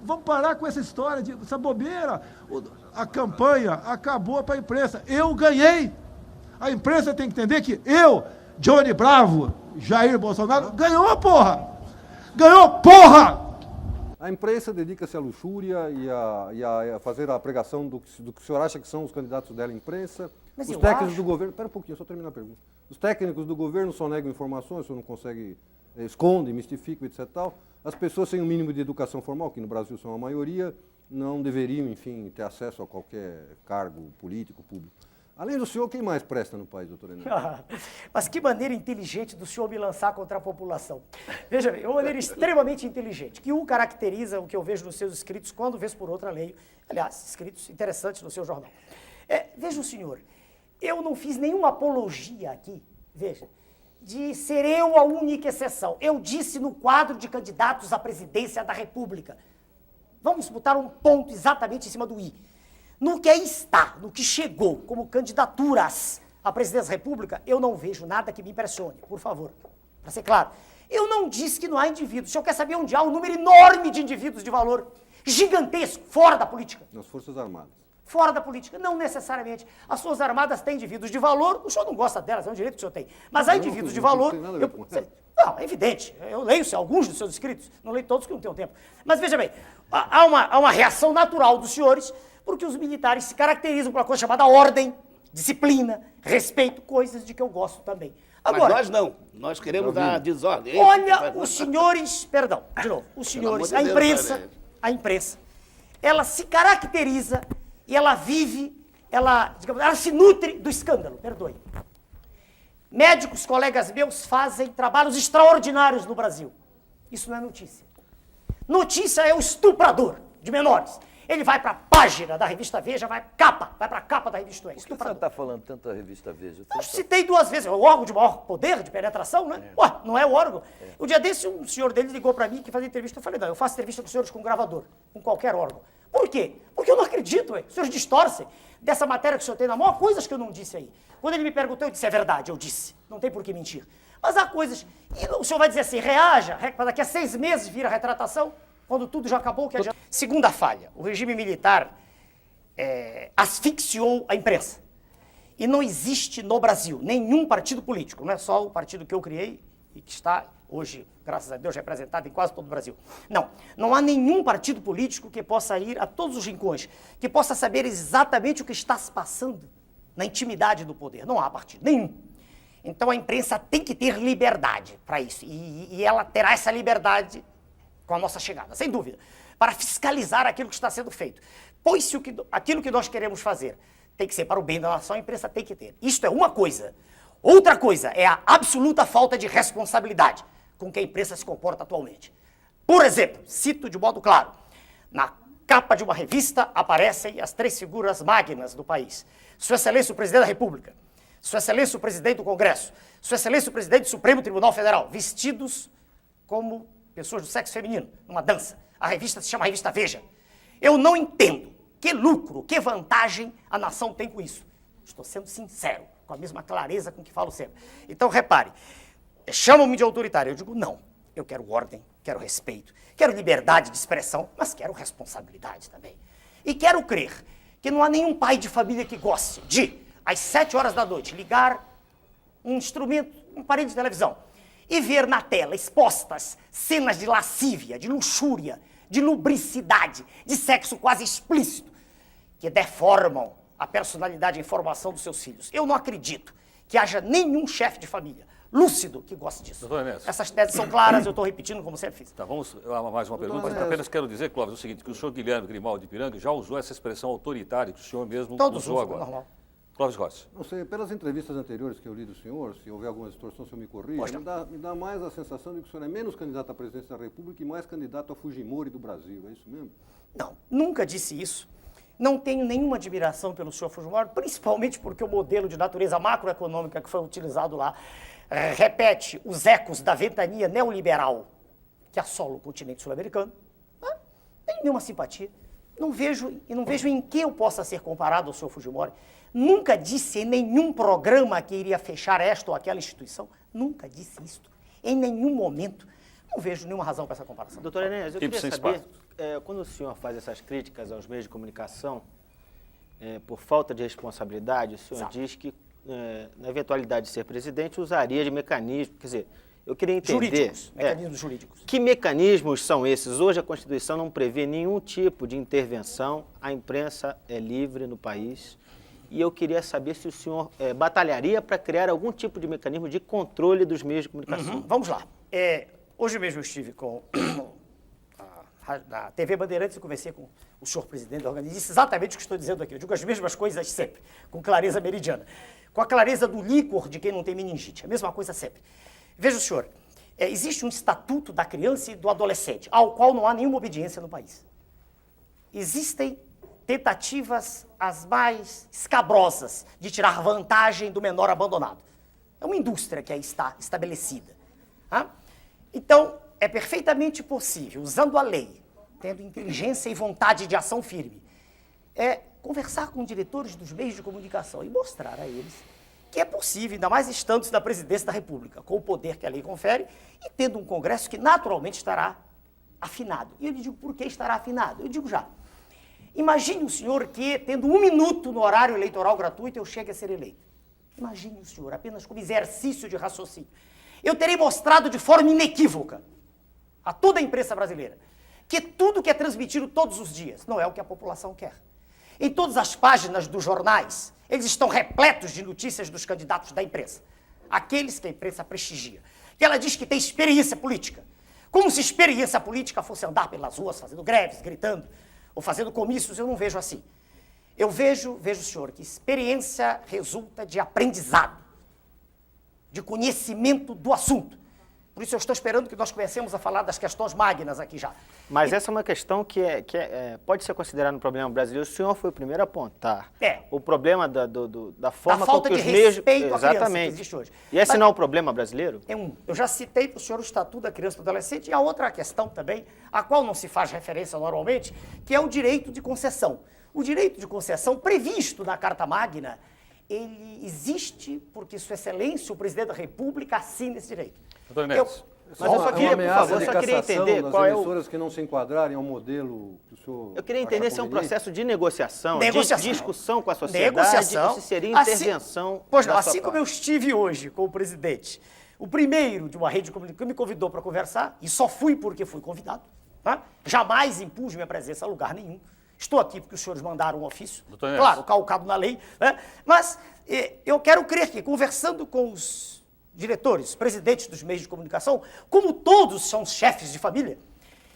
Vamos parar com essa história, essa bobeira. A campanha acabou para a imprensa. Eu ganhei. A imprensa tem que entender que eu, Johnny Bravo, Jair Bolsonaro, ganhou, porra! Ganhou, porra! A imprensa dedica-se à luxúria e a fazer a pregação do que o senhor acha que são os candidatos dela à imprensa. Mas os eu técnicos acho... do governo... Espera um pouquinho, só terminar a pergunta. Os técnicos do governo só negam informações, o senhor não consegue... esconde, mistifica, etc. Tal. As pessoas sem o mínimo de educação formal, que no Brasil são a maioria, não deveriam, enfim, ter acesso a qualquer cargo político, público. Além do senhor, quem mais presta no país, doutor Enéas? Mas que maneira inteligente do senhor me lançar contra a população. Veja bem, é uma maneira extremamente inteligente, que o caracteriza o que eu vejo nos seus escritos, quando vez por outra leio. Aliás, escritos interessantes no seu jornal. Veja o senhor, eu não fiz nenhuma apologia aqui, veja, de ser eu a única exceção. Eu disse no quadro de candidatos à presidência da República. Vamos botar um ponto exatamente em cima do i. No que aí está, no que chegou como candidaturas à presidência da República, eu não vejo nada que me impressione, por favor, para ser claro. Eu não disse que não há indivíduos. O senhor quer saber onde há um número enorme de indivíduos de valor, gigantesco, fora da política? Nas Forças Armadas. Fora da política, não necessariamente. As Forças Armadas têm indivíduos de valor, o senhor não gosta delas, é um direito que o senhor tem. Mas há indivíduos de valor... Não, é evidente, eu leio alguns dos seus escritos, não leio todos que não tenho tempo. Mas veja bem, há uma reação natural dos senhores, porque os militares se caracterizam por uma coisa chamada ordem, disciplina, respeito, coisas de que eu gosto também. Agora, mas nós não, nós queremos a desordem. Olha, os senhores, perdão, de novo, os senhores, a imprensa, ela se caracteriza e ela vive, ela se nutre do escândalo, perdoe. Médicos, colegas meus, fazem trabalhos extraordinários no Brasil. Isso não é notícia. Notícia é o estuprador de menores. Ele vai para a página da revista Veja, vai para a capa da revista Veja. Por que o senhor está falando tanto da revista Veja? Eu citei duas vezes, é o órgão de maior poder de penetração, né? Ué, não é o órgão. O dia desse, um senhor dele ligou para mim que fazia entrevista. Eu falei, não, eu faço entrevista com os senhores com gravador, com qualquer órgão. Por quê? Porque eu não acredito, os senhores distorcem dessa matéria que o senhor tem na mão, há coisas que eu não disse aí. Quando ele me perguntou, eu disse, é verdade, eu disse. Não tem por que mentir. Mas há coisas, e o senhor vai dizer assim, reaja, para daqui a 6 meses vira retratação, quando tudo já acabou, que adianta. Segunda falha, o regime militar asfixiou a imprensa. E não existe no Brasil nenhum partido político, não é só o partido que eu criei e que está hoje, graças a Deus, representado em quase todo o Brasil. Não há nenhum partido político que possa ir a todos os rincões, que possa saber exatamente o que está se passando na intimidade do poder. Não há partido nenhum. Então a imprensa tem que ter liberdade para isso. E ela terá essa liberdade com a nossa chegada, sem dúvida, para fiscalizar aquilo que está sendo feito. Pois se aquilo que nós queremos fazer tem que ser para o bem da nação, a imprensa tem que ter. Isto é uma coisa. Outra coisa é a absoluta falta de responsabilidade com que a imprensa se comporta atualmente. Por exemplo, cito de modo claro, na capa de uma revista aparecem as 3 figuras magnas do país. Sua Excelência o Presidente da República, Sua Excelência o Presidente do Congresso, Sua Excelência o Presidente do Supremo Tribunal Federal, vestidos como pessoas do sexo feminino, numa dança. A revista se chama Revista Veja. Eu não entendo que lucro, que vantagem a nação tem com isso. Estou sendo sincero, com a mesma clareza com que falo sempre. Então, repare, chamam-me de autoritário. Eu digo, não, eu quero ordem, quero respeito, quero liberdade de expressão, mas quero responsabilidade também. E quero crer que não há nenhum pai de família que goste de, às 7 horas da noite, ligar um instrumento, um aparelho de televisão, e ver na tela expostas cenas de lascívia, de luxúria, de lubricidade, de sexo quase explícito, que deformam a personalidade e a formação dos seus filhos. Eu não acredito que haja nenhum chefe de família lúcido que goste disso. Doutor Enéas. Essas teses são claras, eu estou repetindo como sempre fiz. Tá, vamos a mais uma pergunta, mas apenas quero dizer, Clóvis, o seguinte, que o senhor Guilherme Grimaldi de Ipiranga já usou essa expressão autoritária que o senhor mesmo usou agora. Normal. Clóvis Rossi. Não sei, pelas entrevistas anteriores que eu li do senhor, se houver alguma distorção, o senhor me corrija, me dá mais a sensação de que o senhor é menos candidato à presidência da República e mais candidato a Fujimori do Brasil, é isso mesmo? Não, nunca disse isso. Não tenho nenhuma admiração pelo senhor Fujimori, principalmente porque o modelo de natureza macroeconômica que foi utilizado lá repete os ecos da ventania neoliberal que assola o continente sul-americano. Não tenho nenhuma simpatia. Não vejo em que eu possa ser comparado ao senhor Fujimori. Nunca disse em nenhum programa que iria fechar esta ou aquela instituição. Nunca disse isto. Em nenhum momento. Não vejo nenhuma razão para essa comparação. Doutor Enéas, eu queria saber, quando o senhor faz essas críticas aos meios de comunicação, por falta de responsabilidade, o senhor Exato. diz que, na eventualidade de ser presidente, usaria de mecanismos. Quer dizer, eu queria entender... Mecanismos jurídicos. Que mecanismos são esses? Hoje a Constituição não prevê nenhum tipo de intervenção, a imprensa é livre no país, e eu queria saber se o senhor batalharia para criar algum tipo de mecanismo de controle dos meios de comunicação. Vamos lá. Hoje mesmo eu estive na TV Bandeirantes e conversei com o senhor presidente da organização, disse exatamente o que estou dizendo aqui. Eu digo as mesmas coisas sempre, com clareza meridiana. Com a clareza do líquor de quem não tem meningite. A mesma coisa sempre. Veja o senhor, existe um estatuto da criança e do adolescente, ao qual não há nenhuma obediência no país. Existem tentativas as mais escabrosas de tirar vantagem do menor abandonado. É uma indústria que aí está estabelecida. Tá? Então, é perfeitamente possível, usando a lei, tendo inteligência e vontade de ação firme, conversar com diretores dos meios de comunicação e mostrar a eles que é possível, ainda mais estando na presidência da República, com o poder que a lei confere e tendo um Congresso que naturalmente estará afinado. E eu lhe digo, por que estará afinado? Eu digo já. Imagine o senhor que, tendo 1 minuto no horário eleitoral gratuito, eu chegue a ser eleito. Imagine o senhor, apenas como exercício de raciocínio. Eu terei mostrado de forma inequívoca a toda a imprensa brasileira que tudo que é transmitido todos os dias não é o que a população quer. Em todas as páginas dos jornais, eles estão repletos de notícias dos candidatos da imprensa. Aqueles que a imprensa prestigia. Que ela diz que tem experiência política. Como se experiência política fosse andar pelas ruas fazendo greves, gritando, ou fazendo comícios, eu não vejo assim. Eu vejo, senhor, que experiência resulta de aprendizado, de conhecimento do assunto. Por isso eu estou esperando que nós comecemos a falar das questões magnas aqui já. Mas essa é uma questão que pode ser considerada um problema brasileiro. O senhor foi o primeiro a apontar. O problema da forma falta com que de os meios... respeito à criança que Exatamente. existe hoje. E esse não é um problema brasileiro? Eu já citei para o senhor o Estatuto da Criança e do Adolescente e a outra questão também, a qual não se faz referência normalmente, que é o direito de concessão. O direito de concessão previsto na Carta Magna, ele existe porque Sua Excelência, o Presidente da República, assina esse direito. Doutor Neves. Mas eu só queria, por favor, de eu só queria cassação entender das qual é o... emissoras que não se enquadrarem ao modelo que o senhor... Eu queria entender se é um processo de negociação, Negociação. de discussão com a sociedade, ou se seria intervenção Pois não, da sua assim como eu estive hoje com o presidente, o primeiro de uma rede de comunicação que me convidou para conversar, e só fui porque fui convidado, tá? Jamais impus minha presença a lugar nenhum. Estou aqui porque os senhores mandaram um ofício, claro, calcado na lei, né? Mas eu quero crer que, conversando com os diretores, presidentes dos meios de comunicação, como todos são chefes de família,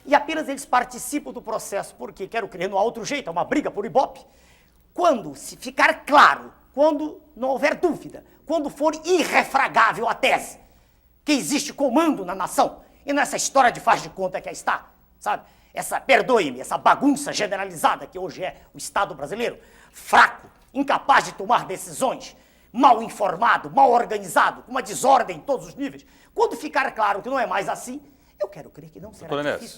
e apenas eles participam do processo, porque, quero crer, não há outro jeito, é uma briga por ibope, quando se ficar claro, quando não houver dúvida, quando for irrefragável a tese, que existe comando na nação, e nessa história de faz de conta que aí está, sabe? Perdoe-me, essa bagunça generalizada que hoje é o Estado brasileiro, fraco, incapaz de tomar decisões, mal informado, mal organizado, com uma desordem em todos os níveis. Quando ficar claro que não é mais assim, eu quero crer que não será difícil.